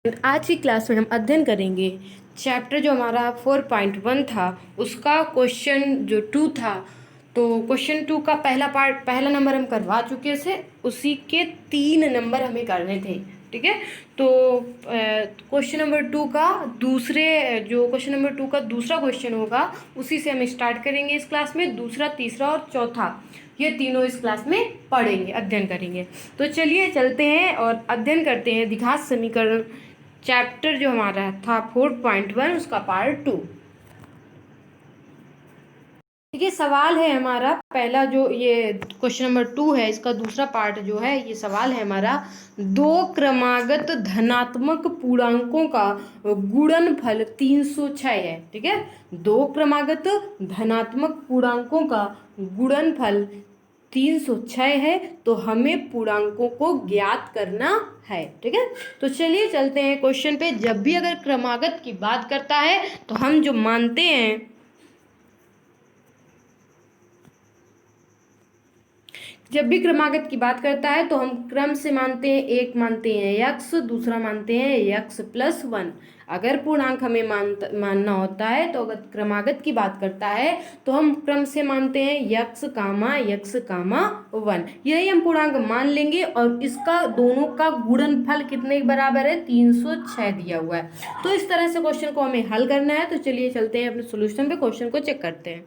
आज की क्लास में हम अध्ययन करेंगे चैप्टर जो हमारा 4.1 था उसका क्वेश्चन जो 2 था। तो क्वेश्चन 2 का पहला नंबर हम करवा चुके थे, उसी के 3 नंबर हमें करने थे। ठीक है, तो क्वेश्चन नंबर 2 का क्वेश्चन नंबर 2 का दूसरा क्वेश्चन होगा, उसी से हम स्टार्ट करेंगे इस क्लास में। दूसरा, तीसरा और चौथा ये तीनों इस क्लास में पढ़ेंगे, अध्ययन करेंगे। तो चलिए चलते हैं और अध्ययन करते हैं द्विघात समीकरण चैप्टर जो हमारा था 4.1 उसका पार्ट 2। ठीक है, सवाल है हमारा पहला, जो ये क्वेश्चन नंबर 2 है, इसका दूसरा पार्ट जो है, ये सवाल है हमारा, दो क्रमागत धनात्मक पूर्णांकों का गुणनफल 306 है। ठीक है, दो क्रमागत धनात्मक पूर्णांकों का गुणनफल 306 है, तो हमें पूर्णांकों को ज्ञात करना है। ठीक है, तो चलिए चलते हैं क्वेश्चन पे। जब भी अगर क्रमागत की बात करता है तो हम जो मानते हैं, जब भी क्रमागत की बात करता है तो हम क्रम से मानते हैं। एक मानते हैं यक्स, दूसरा मानते हैं यक्स प्लस वन। अगर पूर्णांक हमें मानना होता है, तो अगर क्रमागत की बात करता है तो हम क्रम से मानते हैं यक्स कामा वन। यही हम पूर्णांक मान लेंगे और इसका दोनों का गुणनफल कितने के बराबर है, 306 दिया हुआ है। तो इस तरह से क्वेश्चन को हमें हल करना है। तो चलिए चलते हैं अपने सोल्यूशन पे, क्वेश्चन को चेक करते हैं।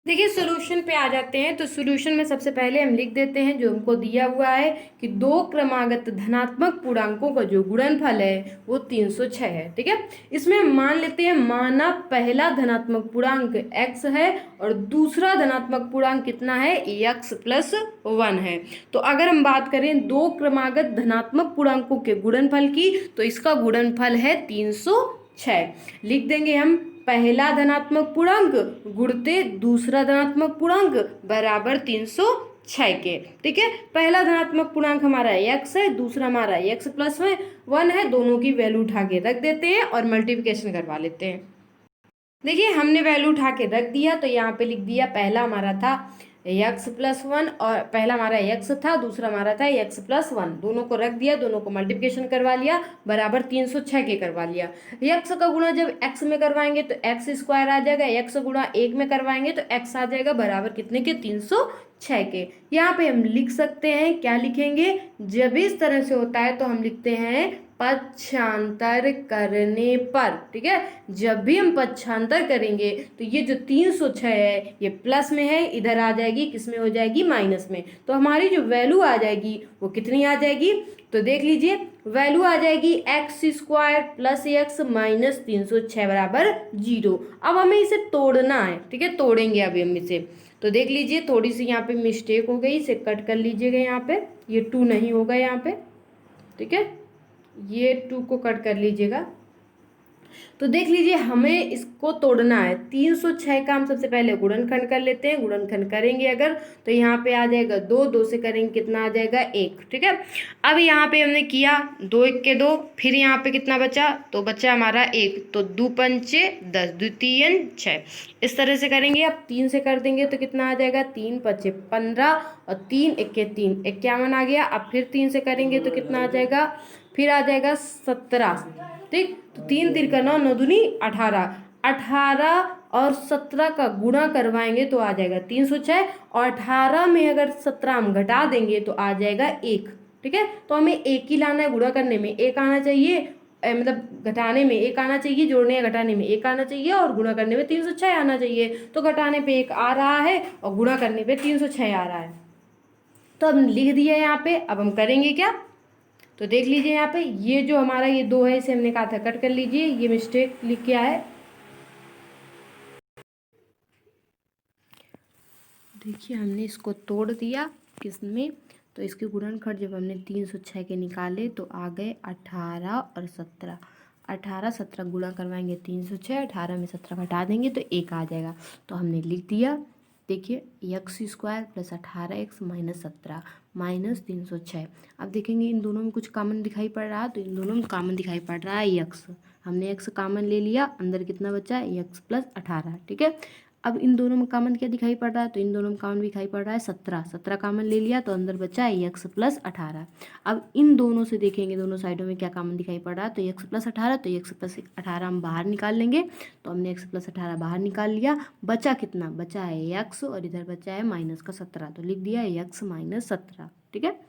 देखिए, सॉल्यूशन पे आ जाते हैं। तो सॉल्यूशन में सबसे पहले हम लिख देते हैं जो हमको दिया हुआ है कि दो क्रमागत धनात्मक पूर्णांकों का जो गुणनफल है वो 306 है। ठीक है, इसमें हम मान लेते हैं, माना पहला धनात्मक पूर्णांक x है और दूसरा धनात्मक पूर्णांक कितना है, x प्लस वन है। तो अगर हम बात करें दो क्रमागत धनात्मक पूर्णांकों के गुणनफल की, तो इसका गुणनफल है 306। लिख देंगे हम, पहला धनात्मक पूर्णांक गुणते दूसरा धनात्मक पूर्णांक बराबर 306 के। ठीक है, पहला धनात्मक पूर्णांक हमारा x है, दूसरा हमारा x प्लस वन है। दोनों की वैल्यू उठा के रख देते हैं और मल्टीप्लिकेशन करवा लेते हैं। देखिए, हमने वैल्यू उठा के रख दिया, तो यहाँ पे लिख दिया, पहला हमारा था x प्लस वन, और पहला हमारा x था, दूसरा हमारा था x प्लस वन। दोनों को रख दिया, दोनों को मल्टीप्लिकेशन करवा लिया, बराबर 306 के करवा लिया। x का गुणा जब x में करवाएंगे तो x स्क्वायर आ जाएगा, x गुणा 1 में करवाएंगे तो x आ जाएगा बराबर कितने के, 306 के। यहाँ पे हम लिख सकते हैं, क्या लिखेंगे, जब इस तरह से होता है तो हम लिखते हैं पक्षांतर करने पर। ठीक है, जब भी हम पक्षांतर करेंगे तो ये जो 306 है ये प्लस में है, इधर आ जाएगी, किसमें हो जाएगी, माइनस में। तो हमारी जो वैल्यू आ जाएगी वो कितनी आ जाएगी, तो देख लीजिए, वैल्यू आ जाएगी x square plus x minus 306 बराबर 0। अब हमें इसे तोड़ना है। ठीक है, तोड़ेंगे अभी हम इसे। तो देख लीजिए, थोड़ी सी यहाँ पे मिस्टेक हो गई, इसे कट कर लीजिएगा। यहाँ पे ये 2 नहीं होगा यहाँ पे। ठीक है, ये 2 को कट कर लीजिएगा। तो देख लीजिए, हमें इसको तोड़ना है। 306 का हम सबसे पहले गुणनखंड कर लेते हैं। गुणनखंड करेंगे अगर, तो यहाँ पे आ जाएगा 2, 2 से करेंगे कितना आ जाएगा, 1। ठीक है, अब यहाँ पे हमने किया 2 1 के 2, फिर यहाँ पे कितना बचा, तो बचा हमारा 1, तो 2 पंचे 10, 2 3 6। इस तरह से करेंगे। अब 3 से कर देंगे तो कितना आ जाएगा, 3 5 15 और 3 1 3, 51 आ गया। अब फिर 3 से करेंगे तो कितना आ जाएगा, फिर आ जाएगा 17। ठीक, तो 3 तिरका 9, 9 दूनी 18, 18 और 17 का गुणा करवाएंगे तो आ जाएगा 306, और 18 में अगर 17 हम घटा देंगे तो आ जाएगा 1। ठीक है, तो हमें 1 ही लाना है, गुणा करने में 1 आना चाहिए, मतलब घटाने में 1 आना चाहिए, जोड़ने या घटाने में 1 आना चाहिए, और गुणा करने में 306 आना चाहिए। तो घटाने पे 1 आ रहा है और गुणा करने पे 306 आ रहा है। तो अब लिख दिया यहाँ पे। अब हम करेंगे क्या, तो देख लीजिए, यहाँ पे ये जो हमारा ये 2 है, इसे हमने कहा था कट कर लीजिए, ये मिस्टेक लिख के आया है। देखिए, हमने इसको तोड़ दिया किसमें, तो इसके गुणनखंड जब हमने 306 के निकाले तो आ गए 18 और 17। 18 17 गुणा करवाएंगे 306, 18 में 17 घटा देंगे तो 1 आ जाएगा। तो हमने लिख दिया, देखिए, x square plus 18x minus 17 minus 306। अब देखेंगे इन दोनों में कुछ कॉमन दिखाई पड़ रहा है, तो इन दोनों में कॉमन दिखाई पड़ रहा है एक्स। हमने एक्स कॉमन ले लिया, अंदर कितना बचा, एक्स प्लस 18। ठीक है, अब इन दोनों में कॉमन क्या दिखाई पड़ रहा है, तो इन दोनों में कॉमन भी दिखाई पड़ रहा है 17, 17 कॉमन ले लिया तो अंदर बचा है x प्लस 18। अब इन दोनों से देखेंगे दोनों साइडों में क्या कॉमन दिखाई पड़ रहा है, तो x प्लस 18, तो x प्लस 18 हम बाहर निकाल लेंगे। तो हमने x प्लस 18 बाहर निकाल लिया, बचा कितना, बचा है x और इधर बचा है माइनस का 17, तो लिख दिया x माइनस 17। ठीक है,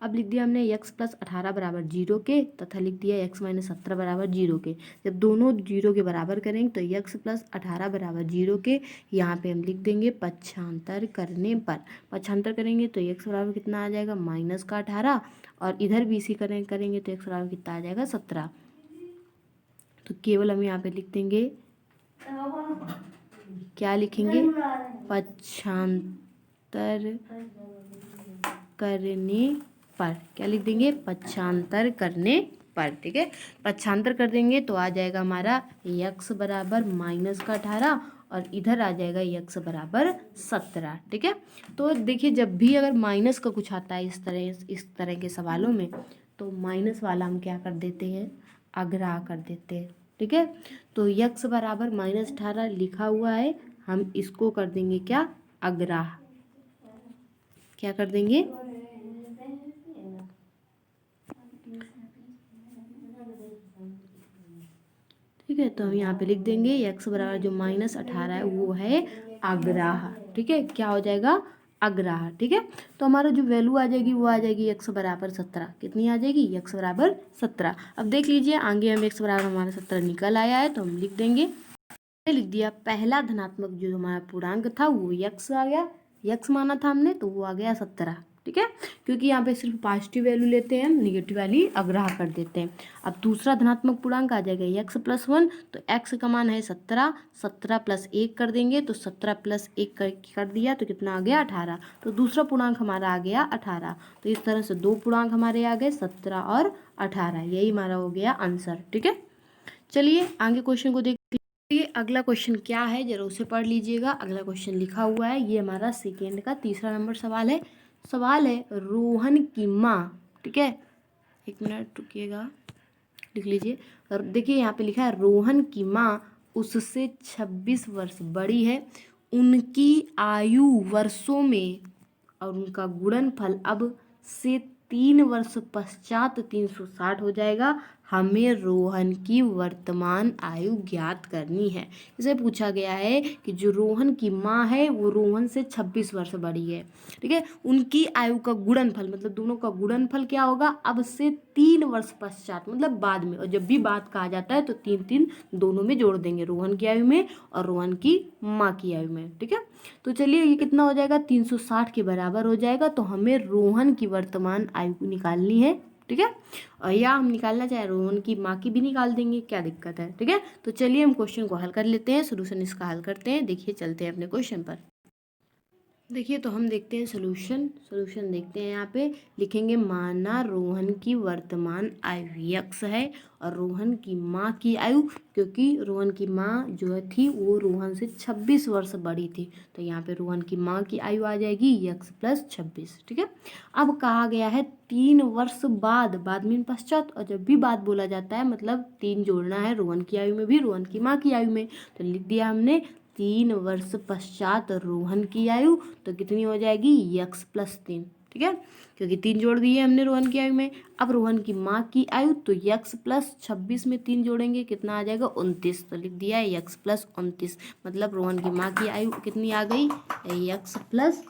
अब लिख दिया हमने x प्लस 18 बराबर 0 के, तथा लिख दिया x माइनस 17 बराबर 0 के। जब दोनों 0 के बराबर करेंगे तो x प्लस 18 बराबर 0 के, यहाँ पे हम लिख देंगे पक्षांतर करने पर। पक्षांतर करेंगे तो x बराबर कितना आ जाएगा, माइनस का 18, और इधर भी इसी करेंगे तो x बराबर कितना आ जाएगा 17। तो केवल हम यहाँ पे लिख देंगे, क्या लिखेंगे, पक्षांतर करने पर। क्या लिख देंगे, पक्षांतर करने पर। ठीक है, पक्षांतर कर देंगे तो आ जाएगा हमारा x बराबर माइनस का 18 और इधर आ जाएगा x बराबर 17। ठीक है, तो देखिए जब भी अगर माइनस का कुछ आता है इस तरह के सवालों में, तो माइनस वाला हम क्या कर देते हैं, अग्राह कर देते हैं। ठीक है, तो x बराबर माइनस 18 लिखा हुआ है, हम इसको कर देंगे क्या, अग्राह। क्या कर देंगे, ठीक है, तो हम यहाँ पे लिख देंगे x बराबर जो माइनस 18 है वो है अग्राह। ठीक है, क्या हो जाएगा, अग्राह। ठीक है, तो हमारा जो वैल्यू आ जाएगी वो आ जाएगी x बराबर 17। कितनी आ जाएगी, x बराबर 17। अब देख लीजिए आगे हम x बराबर हमारा 17 निकल आया है, तो हम लिख देंगे, लिख दिया पहला धनात्मक जो हमारा पूर्णांक था वो x आ गया, x माना था हमने तो वो आ गया 17। ठीक है, क्योंकि यहाँ पे सिर्फ पॉजिटिव वैल्यू लेते हैं, हम निगेटिव वाली अग्राह कर देते हैं। अब दूसरा धनात्मक पूर्णांक आ जाएगा x प्लस 1, तो x का मान है 17, 17 प्लस 1 कर देंगे तो 17 प्लस 1 कर दिया तो कितना आ गया 18, तो दूसरा पूर्णांक हमारा आ गया 18। तो इस तरह से दो पूर्णांक हमारे आ गए 17 और 18, यही हमारा हो गया आंसर। ठीक है, चलिए आगे क्वेश्चन को देखते हैं। ये अगला क्वेश्चन क्या है जरा उसे पढ़ लीजिएगा। अगला क्वेश्चन लिखा हुआ है, ये हमारा सेकेंड का तीसरा नंबर सवाल है। सवाल है रोहन की माँ, ठीक है, एक मिनट रुकिएगा, लिख लीजिए। और देखिए यहाँ पे लिखा है रोहन की माँ उससे 26 वर्ष बड़ी है, उनकी आयु वर्षों में और उनका गुणनफल अब से 3 वर्ष पश्चात 360 हो जाएगा। हमें रोहन की वर्तमान आयु ज्ञात करनी है। इसे पूछा गया है कि जो रोहन की माँ है वो रोहन से 26 वर्ष बड़ी है। ठीक है, उनकी आयु का गुणनफल मतलब दोनों का गुणनफल क्या होगा, अब से 3 वर्ष पश्चात मतलब बाद में, और जब भी बाद कहा जाता है तो 3 3 दोनों में जोड़ देंगे, रोहन की आयु में और रोहन की माँ की आयु में। ठीक है, तो चलिए ये कितना हो जाएगा, 360 के बराबर हो जाएगा। तो हमें रोहन की वर्तमान आयु निकालनी है। ठीक है, और या हम निकालना चाहे रोहन की माँ की भी निकाल देंगे, क्या दिक्कत है। ठीक है, तो चलिए हम क्वेश्चन को हल कर लेते हैं, सोल्यूशन इसका हल करते हैं। देखिए चलते हैं अपने क्वेश्चन पर। देखिए तो हम देखते हैं सोल्यूशन देखते हैं। यहाँ पे लिखेंगे माना रोहन की वर्तमान आयु x है और रोहन की माँ की आयु, क्योंकि रोहन की माँ जो है थी वो रोहन से 26 वर्ष बड़ी थी, तो यहाँ पे रोहन की माँ की आयु आ जाएगी x प्लस 26। ठीक है, अब कहा गया है 3 वर्ष बाद मीन पश्चात, और जब भी बाद बोला जाता है मतलब 3 जोड़ना है रोहन की आयु में भी रोहन की माँ की आयु में, तो लिख दिया हमने 3 वर्ष पश्चात रोहन की आयु, तो कितनी हो जाएगी x प्लस 3। ठीक है, क्योंकि 3 जोड़ दिए हमने रोहन की आयु में। अब रोहन की माँ की आयु, तो x प्लस 26 में 3 जोड़ेंगे कितना आ जाएगा 29, तो लिख दिया है x प्लस 29, मतलब रोहन की माँ की आयु कितनी आ गई x प्लस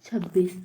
26।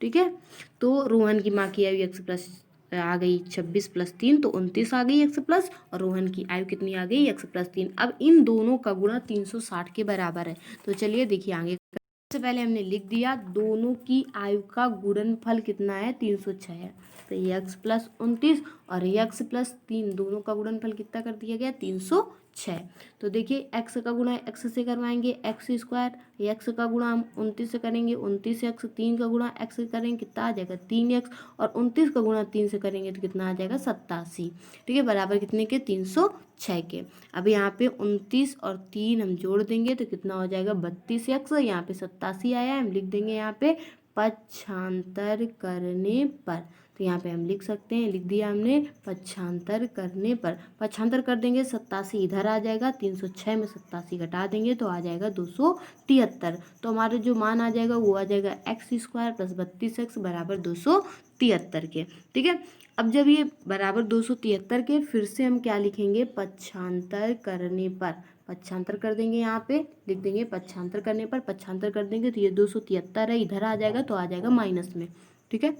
ठीक है, तो रोहन की माँ की आयु x प्लस आ गई 26 प्लस 3 तो 29 आ गई x प्लस, और रोहन की आयु कितनी आ गई x प्लस 3। अब इन दोनों का गुणा 360 के बराबर है, तो चलिए देखिए आगे। सबसे पहले हमने लिख दिया दोनों की आयु का गुणनफल कितना है 306 है, तो x प्लस 29 और x प्लस 3 दोनों का गुणनफल कितना कर दिया गया 306। तो देखिए x का गुणा x से करवाएंगे x स्क्वायर, x का गुणा हम 29 से करेंगे 29x, 3 का गुणा x से करेंगे कितना आ जाएगा 3x, और 29 का गुणा 3 से करेंगे तो कितना आ जाएगा 87। ठीक है, बराबर कितने के 306 के। अब यहाँ पे 29 और 3 हम जोड़ देंगे तो कितना हो जाएगा 32x, यहाँ पे 87 आया है, हम लिख देंगे यहाँ पे पक्षांतर करने पर, तो यहाँ पे हम लिख सकते हैं, लिख दिया हमने, पक्षांतर करने पर, पक्षांतर कर देंगे 87 इधर आ जाएगा, 306 में 87 घटा देंगे तो आ जाएगा 273। तो हमारा जो मान आ जाएगा वो आ जाएगा x² + 32x बराबर 273 के। ठीक है, अब जब ये बराबर 273 के, फिर से हम क्या लिखेंगे, पक्षांतर करने पर, पक्षांतर कर देंगे, यहाँ पे लिख देंगे पक्षांतर करने पर, पक्षांतर कर देंगे तो ये 273 है, इधर आ जाएगा तो आ जाएगा माइनस में। ठीक है,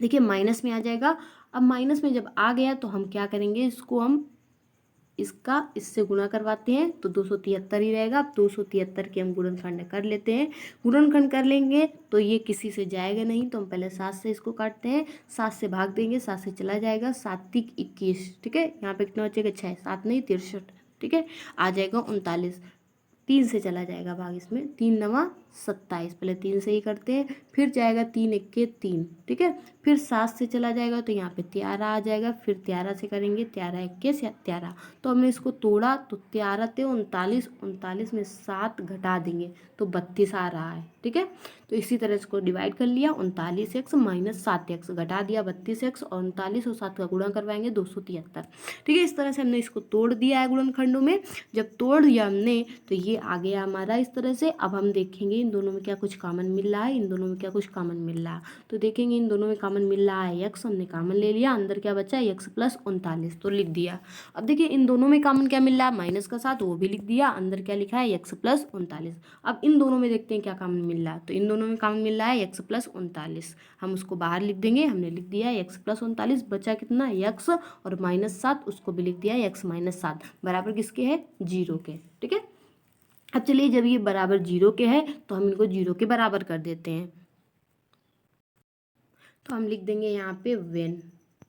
देखिए माइनस में आ जाएगा। अब माइनस में जब आ गया तो हम क्या करेंगे, इसको हम इसका इससे गुणा करवाते हैं तो 273 ही रहेगा। अब 273 के हम गुणनखंड कर लेते हैं, गुणनखंड कर लेंगे तो ये किसी से जाएगा नहीं, तो हम पहले 7 से इसको काटते हैं, 7 से भाग देंगे, 7 से चला जाएगा, 7 × 21। ठीक है, यहाँ पे कितना बचेगा, 6, 7 नहीं 63। ठीक है, आ जाएगा 39, 3 से चला जाएगा भाग, इसमें 3 × 9 = 27, पहले 3 से ही करते हैं, फिर जाएगा 3 × 1 = 3। ठीक है, फिर 7 से चला जाएगा तो यहाँ पे 13 आ जाएगा, फिर 13 से करेंगे, 13 × 1 = 13। तो हमने इसको तोड़ा तो 13 × 39, 39 में 7 घटा देंगे तो 32 आ रहा है। ठीक है, तो इसी तरह इसको डिवाइड कर लिया, 39x - 7x घटा दिया 32x, और 39 और 7 का गुणा करवाएंगे 273। ठीक है, इस तरह से हमने इसको तोड़ दिया है गुणनखंडों में। जब तोड़ दिया हमने तो ये आ गया हमारा इस तरह से। अब हम देखेंगे इन दोनों में क्या कुछ कॉमन मिल रहा है, इन दोनों में क्या कुछ कॉमन मिल रहा है, तो देखेंगे इन दोनों में कॉमन मिल रहा है x, हमने कॉमन ले लिया, अंदर क्या बचा x + 39 तो लिख दिया। अब देखिए इन दोनों में कॉमन क्या मिल रहा है, माइनस का 7, वो भी लिख दिया, अंदर क्या लिखा है x + 39। अब इन दोनों में देखते हैं क्या कॉमन मिल रहा है, तो इन दोनों में कॉमन मिल रहा है x + 39, हम उसको बाहर लिख देंगे, हमने लिख दिया x + 39, बचा कितना x और -7, उसको भी लिख दिया x - 7 बराबर किसके है, 0 के। ठीक है, अब चलिए जब ये बराबर 0 के है तो हम इनको 0 के बराबर कर देते हैं, तो हम लिख देंगे यहाँ पे वेन।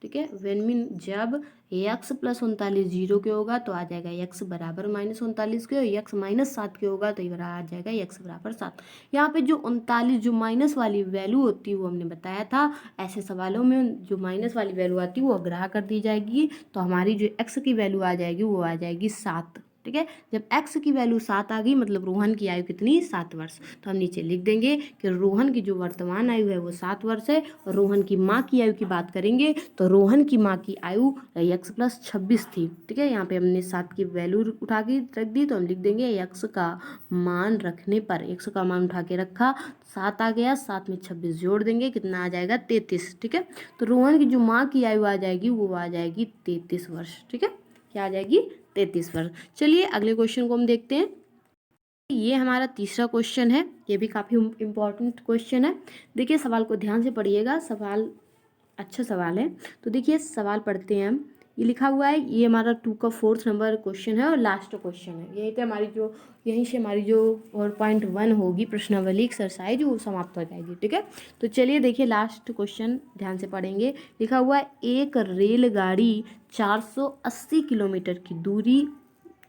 ठीक है, वेन मीन जब x + 39 0 के होगा तो आ जाएगा x बराबर -39 के, x -7 के होगा तो ये आ जाएगा x बराबर 7। यहाँ पे जो 39 जो माइनस वाली वैल्यू होती है वो हमने बताया था, ऐसे सवालों में जो माइनस वाली वैल्यू आती है वो अग्राह कर दी जाएगी, तो हमारी जो x की वैल्यू आ जाएगी वो आ जाएगी 7। ठीक है, जब x की वैल्यू 7 आ गई मतलब रोहन की आयु कितनी, 7 वर्ष, तो हम नीचे लिख देंगे कि रोहन की जो वर्तमान आयु है वो 7 वर्ष है। और रोहन की माँ की आयु की बात करेंगे तो रोहन की माँ की आयु x + 26 थी। ठीक है, यहाँ पे हमने 7 की वैल्यू उठा के रख दी, तो हम लिख देंगे x का मान रखने पर, x का मान उठा के रखा, 7 आ गया, 7 में 26 जोड़ देंगे, कितना आ जाएगा, 33। ठीक है, तो रोहन की जो माँ की आयु आ जाएगी वो आ जाएगी 33 वर्ष। ठीक है, क्या आ जाएगी, 33 वर्ष। चलिए अगले क्वेश्चन को हम देखते हैं। ये हमारा तीसरा क्वेश्चन है, ये भी काफ़ी इम्पोर्टेंट क्वेश्चन है। देखिए सवाल को ध्यान से पढ़िएगा, सवाल अच्छा सवाल है। तो देखिए सवाल पढ़ते हैं हम, ये लिखा हुआ है, ये हमारा 2 का 4th नंबर क्वेश्चन है और लास्ट क्वेश्चन है। यहीं पे हमारी जो यहीं से हमारी जो 4.1 होगी प्रश्नावली एक्सरसाइज वो समाप्त हो जाएगी। ठीक है, तो चलिए देखिए लास्ट क्वेश्चन ध्यान से पढ़ेंगे। लिखा हुआ है, एक रेलगाड़ी 480 किलोमीटर की दूरी,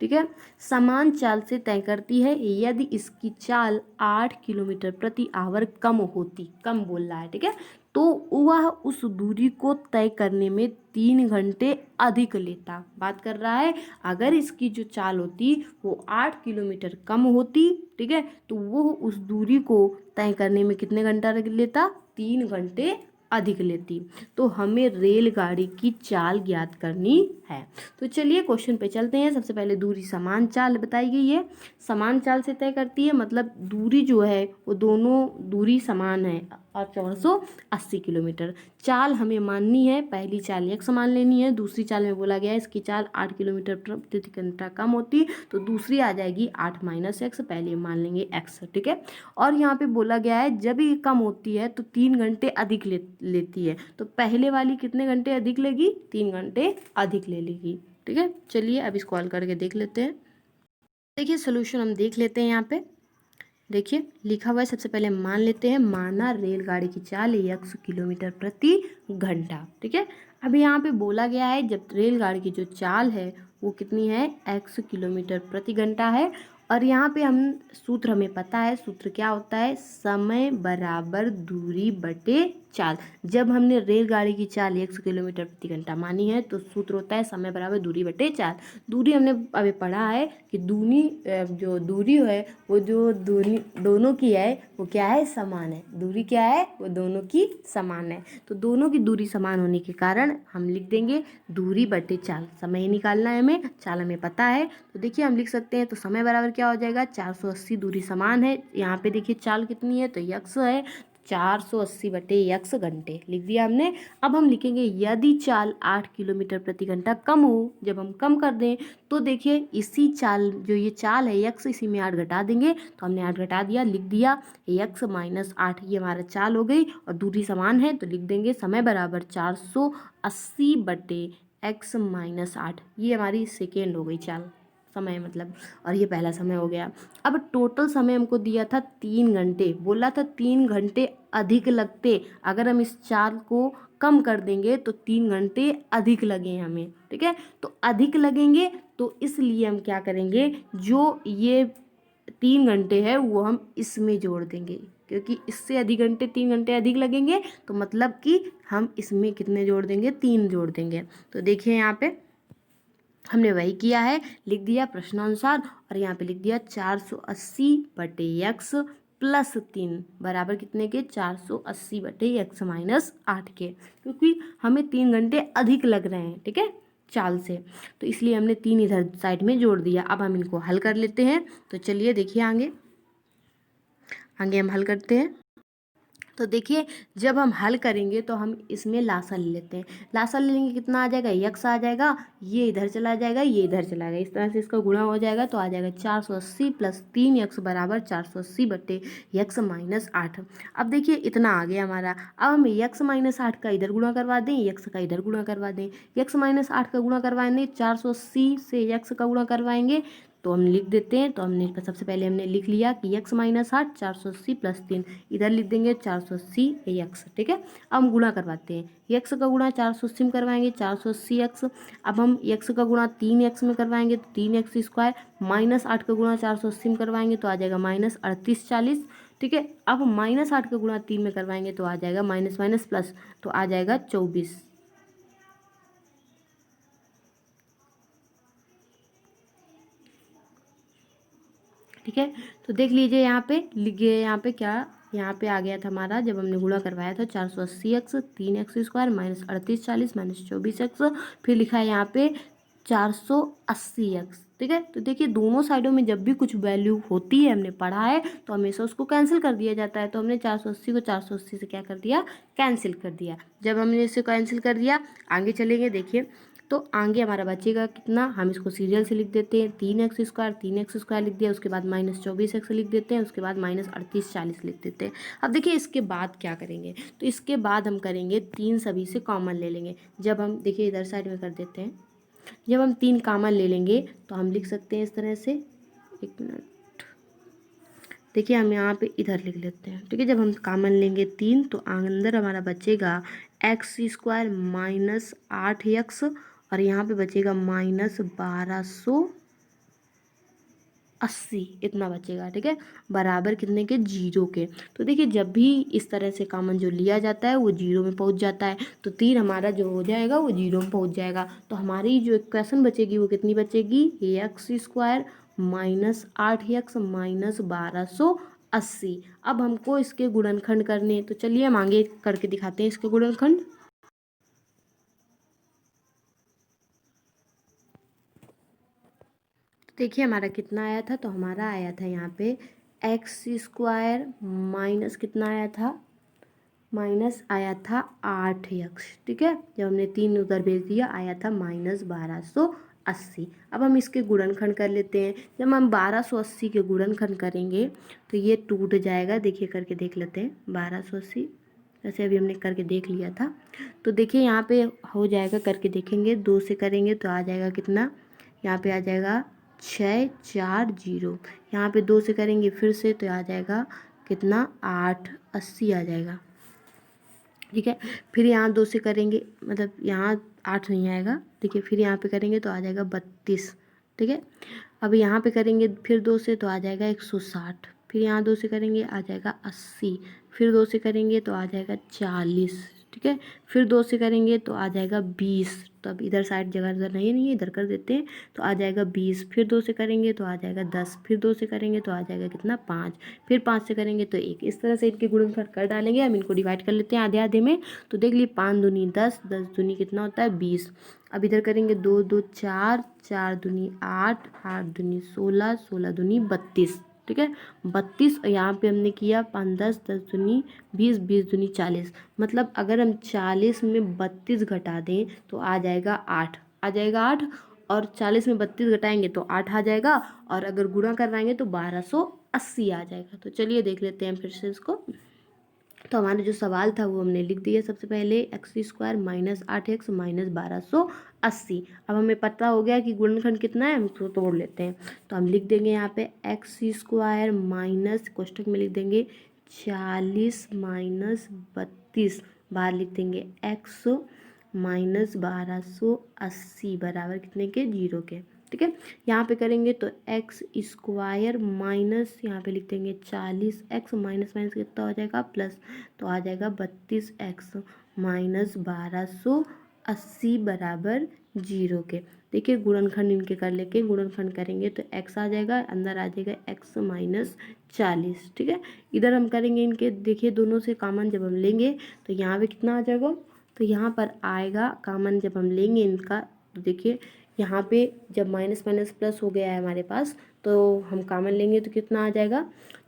ठीक है, समान चाल से तय करती है यदि इसकी चाल 8 किलोमीटर प्रति आवर कम होती, कम बोल रहा है। ठीक है, तो वह उस दूरी को तय करने में 3 घंटे अधिक लेता। बात कर रहा है अगर इसकी जो चाल होती वो 8 किलोमीटर कम होती, ठीक है, तो वो उस दूरी को तय करने में कितने घंटा लेता, 3 घंटे अधिक लेती। तो हमें रेलगाड़ी की चाल ज्ञात करनी है। तो चलिए क्वेश्चन पे चलते हैं। सबसे पहले दूरी समान चाल बताई गई है, समान चाल से तय करती है मतलब दूरी जो है वो दोनों दूरी समान है और 480 किलोमीटर। चाल हमें माननी है, पहली चाल x मान लेनी है, दूसरी चाल में बोला गया है इसकी चाल 8 किलोमीटर प्रति घंटा कम होती, तो दूसरी आ जाएगी 8 - x, पहले मान लेंगे x। ठीक है, और यहाँ पे बोला गया है जब ये कम होती है तो 3 घंटे अधिक लेती है, तो पहले वाली कितने घंटे अधिक लेगी, 3 घंटे अधिक ले लेगी। ठीक है, चलिए अब इसको हल करके देख लेते हैं। देखिए सोल्यूशन हम देख लेते हैं। यहाँ पे देखिए लिखा हुआ है, सबसे पहले मान लेते हैं, माना रेलगाड़ी की चाल x किलोमीटर प्रति घंटा। ठीक है, अब यहाँ पे बोला गया है जब रेलगाड़ी की जो चाल है वो कितनी है, x किलोमीटर प्रति घंटा है, और यहाँ पे हम सूत्र हमें पता है, सूत्र क्या होता है, समय बराबर दूरी बटे चाल। जब हमने रेलगाड़ी की चाल 100 किलोमीटर प्रति घंटा मानी है तो सूत्र होता है समय बराबर दूरी बटे चाल। दूरी हमने अभी पढ़ा है कि जो दूरी है वो जो दूरी दोनों की है वो क्या है, समान है। दूरी क्या है, वो दोनों की समान है। तो दोनों की दूरी समान होने के कारण हम लिख देंगे दूरी बटे चाल। समय ही निकालना है हमें, चाल हमें पता है। तो देखिए हम लिख सकते हैं, तो समय बराबर क्या हो जाएगा, 480 दूरी समान है। यहाँ पे देखिए चाल कितनी है, तो यक्स है, 480 बटे यक्स घंटे लिख दिया हमने। अब हम लिखेंगे यदि चाल 8 किलोमीटर प्रति घंटा कम हो, जब हम कम कर दें तो देखिए इसी चाल, जो ये चाल है यक्स, इसी में 8 घटा देंगे, तो हमने 8 घटा दिया, लिख दिया यक्स माइनस 8, ये हमारा चाल हो गई। और दूरी समान है तो लिख देंगे समय बराबर 480 बटे एक्स माइनस 8, ये हमारी सेकेंड हो गई चाल, समय मतलब। और ये पहला समय हो गया। अब टोटल समय हमको दिया था 3 घंटे, बोला था 3 घंटे अधिक लगते, अगर हम इस चाल को कम कर देंगे तो 3 घंटे अधिक लगे हमें, ठीक है। तो अधिक लगेंगे तो इसलिए हम क्या करेंगे, जो ये 3 घंटे है वो हम इसमें जोड़ देंगे, क्योंकि इससे अधिक घंटे 3 घंटे अधिक लगेंगे, तो मतलब कि हम इसमें कितने जोड़ देंगे, 3 जोड़ देंगे। तो देखिए यहाँ पे हमने वही किया है, लिख दिया प्रश्नानुसार, और यहाँ पे लिख दिया 480 बटे यक्स प्लस 3 बराबर कितने के, 480 बटे यक्स माइनस 8 के, क्योंकि हमें 3 घंटे अधिक लग रहे हैं, ठीक है, चाल से, तो इसलिए हमने 3 इधर साइड में जोड़ दिया। अब हम इनको हल कर लेते हैं। तो चलिए देखिए आगे हम हल करते हैं। तो देखिए जब हम हल करेंगे तो हम इसमें लासा ले लेते हैं। लासा ले लेंगे, कितना आ जाएगा, यक्स आ जाएगा, ये इधर चला जाएगा, ये इधर चला जाएगा, इस तरह से इसका गुणा हो जाएगा, तो आ जाएगा 480 प्लस 3 यक्स बराबर 480 बटे यक्स माइनस 8। अब देखिए इतना आ गया हमारा। अब हम यक्स माइनस 8 का इधर गुणा करवा दें, यक्स का इधर गुणा करवा दें। यक्स माइनस 8 का गुणा करवाएंगे, 480 से यक्स का गुणा करवाएंगे, तो हम लिख देते हैं। तो हमने सबसे पहले हमने लिख लिया कि यक्स माइनस 8 480 प्लस 3, इधर लिख देंगे 480 यक्स, ठीक है। अब हम गुणा करवाते हैं, यक्स का गुणा 480 में करवाएंगे, 480 यक्स। अब हम यक्स का गुणा 3 यक्स में करवाएंगे तो 3 यक्स स्क्वायर, माइनस 8 का गुणा 480 में करवाएंगे तो आ जाएगा माइनस 38 40, ठीक है। अब माइनस 8 का गुणा 3 में करवाएंगे तो आ जाएगा माइनस माइनस प्लस, तो आ जाएगा 24, ठीक है। तो देख लीजिए यहाँ पे लिखिए, यहाँ पे क्या, यहाँ पे आ गया था हमारा, जब हमने गुणा करवाया था 480 x 3 x square minus 38 40 minus 24 x, फिर लिखा है यहाँ पे 480 एक्स, ठीक है। तो देखिए दोनों साइडों में जब भी कुछ वैल्यू होती है, हमने पढ़ा है, तो हमेशा उसको कैंसिल कर दिया जाता है। तो हमने 480 को 480 से क्या कर दिया, कैंसिल कर दिया। जब हमने इसे कैंसिल कर दिया, आगे चलेंगे, देखिए तो आगे हमारा बचेगा कितना, हम इसको सीरियल से लिख देते हैं, 3 एक्स स्क्वायर लिख दिया, उसके बाद माइनस 24 एक्स लिख देते हैं, उसके बाद माइनस 38 40 लिख देते हैं। अब देखिए इसके बाद क्या करेंगे, तो इसके बाद हम करेंगे 3 सभी से कॉमन ले लेंगे। जब हम देखिए इधर साइड में कर देते हैं, जब हम 3 कॉमन ले लेंगे तो हम लिख सकते हैं इस तरह से, एक मिनट, देखिए हम यहाँ पे इधर लिख लेते हैं, ठीक है। जब हम कॉमन लेंगे 3 तो अंदर हमारा बचेगा एक्स स्क्वायर माइनस 8 यक्स, और यहाँ पे बचेगा माइनस 1280, इतना बचेगा, ठीक है, बराबर कितने के, 0 के। तो देखिए जब भी इस तरह से कॉमन जो लिया जाता है वो 0 में पहुँच जाता है, तो 3 हमारा जो हो जाएगा वो 0 में पहुँच जाएगा। तो हमारी जो इक्वेशन बचेगी वो कितनी बचेगी, x square minus 8 x minus 1280। अब हमको इसके गुणनखंड करने, तो चलिए हम आगे करके दिखाते हैं इसके गुणनखंड। देखिए हमारा कितना आया था, तो हमारा आया था यहाँ पे एक्स स्क्वायर माइनस कितना आया था, माइनस आया था 8 यक्स, ठीक है। जब हमने 3 उधर भेज दिया आया था माइनस 1280। अब हम इसके गुणनखंड कर लेते हैं। जब हम 1280 के गुणनखंड करेंगे तो ये टूट जाएगा, देखिए करके देख लेते हैं, 1280 जैसे अभी हमने करके देख लिया था। तो देखिए यहाँ पे हो जाएगा, करके देखेंगे, 2 से करेंगे तो आ जाएगा कितना, यहाँ पे आ जाएगा 640, यहाँ पे 2 से करेंगे फिर से तो आ जाएगा कितना, 880 आ जाएगा, ठीक है। फिर यहाँ 2 से करेंगे, मतलब यहाँ 8 नहीं आएगा, देखिए फिर यहाँ पे करेंगे तो आ जाएगा 32, ठीक है। अब यहाँ पे करेंगे फिर 2 से तो आ जाएगा 160, फिर यहाँ 2 से करेंगे आ जाएगा 80, फिर 2 से करेंगे तो आ जाएगा 40, ठीक है। फिर 2 से करेंगे तो आ जाएगा 20, तो अब इधर साइड जगह इधर नहीं है, इधर कर देते हैं तो आ जाएगा 20, फिर 2 से करेंगे तो आ जाएगा 10, फिर 2 से करेंगे तो आ जाएगा कितना 5, फिर 5 से करेंगे तो 1। इस तरह से इनके गुणनफल कर डालेंगे। हम इनको डिवाइड कर लेते हैं आधे आधे में, तो देख लिए 5 दूनी 10, 10 दूनी कितना होता है 20। अब इधर करेंगे 2 2 4, 4 दूनी 8, 8 दूनी 16, 16 दूनी 32, ठीक है 32। और यहाँ पे हमने किया 5 10, 10 दूनी 20, 20 दूनी 40। मतलब अगर हम 40 में 32 घटा दें तो आ जाएगा 8, आ जाएगा 8। और 40 में 32 घटाएंगे तो 8 आ जाएगा, और अगर गुणा करवाएंगे तो 1280 आ जाएगा। तो चलिए देख लेते हैं फिर से इसको। तो हमारा जो सवाल था वो हमने लिख दिया। सबसे पहले x² माइनस 8x माइनस 1280। अब हमें पता हो गया कि गुणनखंड कितना है, हम तो तोड़ लेते हैं। तो हम लिख देंगे यहाँ पे x² माइनस कोष्टक में लिख देंगे 40 माइनस 32, बाहर लिख देंगे x माइनस 1280 बराबर कितने के 0 के, ठीक है। यहाँ पे करेंगे तो x² माइनस यहाँ पे लिख देंगे 40, x माइनस माइनस कितना हो जाएगा प्लस, तो आ जाएगा 32x माइनस 1280 बराबर 0 के। देखिए गुणनखंड इनके कर लेके गुणनखंड करेंगे तो x आ जाएगा, अंदर आ जाएगा x माइनस 40, ठीक है। इधर हम करेंगे इनके, देखिए दोनों से कॉमन जब हम लेंगे तो यहाँ पे कितना आ जाएगा, तो यहाँ पर आएगा कॉमन जब हम लेंगे इनका, तो देखिए यहाँ पे जब माइनस माइनस प्लस हो गया है हमारे पास, तो हम कॉमन लेंगे तो कितना आ जाएगा,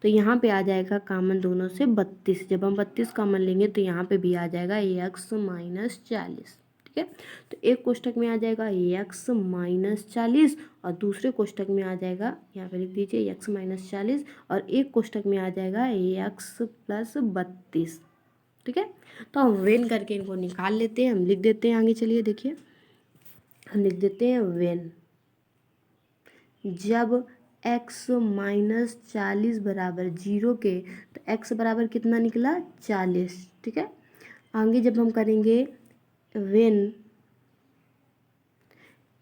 तो यहाँ पे आ जाएगा कॉमन दोनों से 32। जब हम 32 कॉमन लेंगे तो यहाँ पे भी आ जाएगा x माइनस 40, ठीक है। तो एक कोष्टक में आ जाएगा x माइनस 40 और दूसरे कोष्टक में आ जाएगा, यहाँ पे लिख दीजिए x माइनस 40 और एक कोष्टक में आ जाएगा x प्लस 32, ठीक है। तो हम वेन करके इनको निकाल लेते हैं, हम लिख देते हैं आगे। चलिए देखिए हम लिख देते हैं वेन जब x माइनस 40 बराबर 0 के, तो x बराबर कितना निकला 40, ठीक है। आगे जब हम करेंगे वेन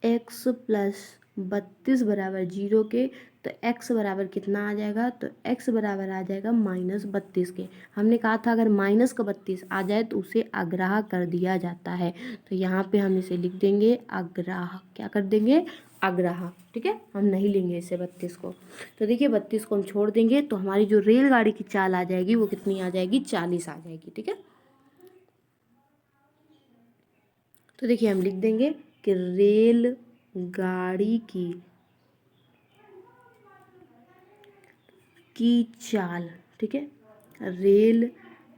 x प्लस 32 बराबर 0 के, तो x बराबर कितना आ जाएगा, तो x बराबर आ जाएगा माइनस 32 के। हमने कहा था अगर माइनस का 32 आ जाए तो उसे अग्राह कर दिया जाता है। तो यहाँ पे हम इसे लिख देंगे अग्राह, क्या कर देंगे अग्राह, ठीक है। हम नहीं लेंगे इसे 32 को। तो देखिए 32 को हम छोड़ देंगे तो हमारी जो रेलगाड़ी की चाल आ जाएगी वो कितनी आ जाएगी 40 आ जाएगी, ठीक है। तो देखिए हम लिख देंगे कि रेल गाड़ी की चाल, ठीक है, रेल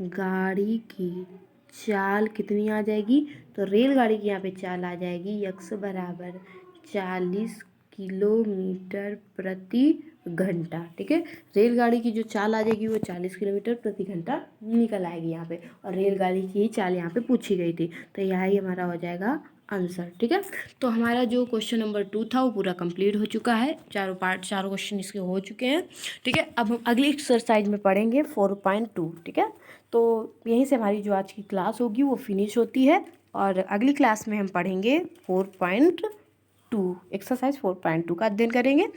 गाड़ी की चाल कितनी आ जाएगी, तो रेलगाड़ी की यहाँ पे चाल आ जाएगी x बराबर 40 किलोमीटर प्रति घंटा, ठीक है। रेलगाड़ी की जो चाल आ जाएगी वो 40 किलोमीटर प्रति घंटा निकल आएगी यहाँ पे, और रेलगाड़ी की ही चाल यहाँ पे पूछी गई थी। तो यही हमारा हो जाएगा आंसर, ठीक है। तो हमारा जो क्वेश्चन नंबर 2 था वो पूरा कंप्लीट हो चुका है, चारों पार्ट चारों क्वेश्चन इसके हो चुके हैं, ठीक है। अब हम अगली एक्सरसाइज में पढ़ेंगे 4.2, ठीक है। तो यहीं से हमारी जो आज की क्लास होगी वो फिनिश होती है, और अगली क्लास में हम पढ़ेंगे 4.2, एक्सरसाइज 4.2 का अध्ययन करेंगे।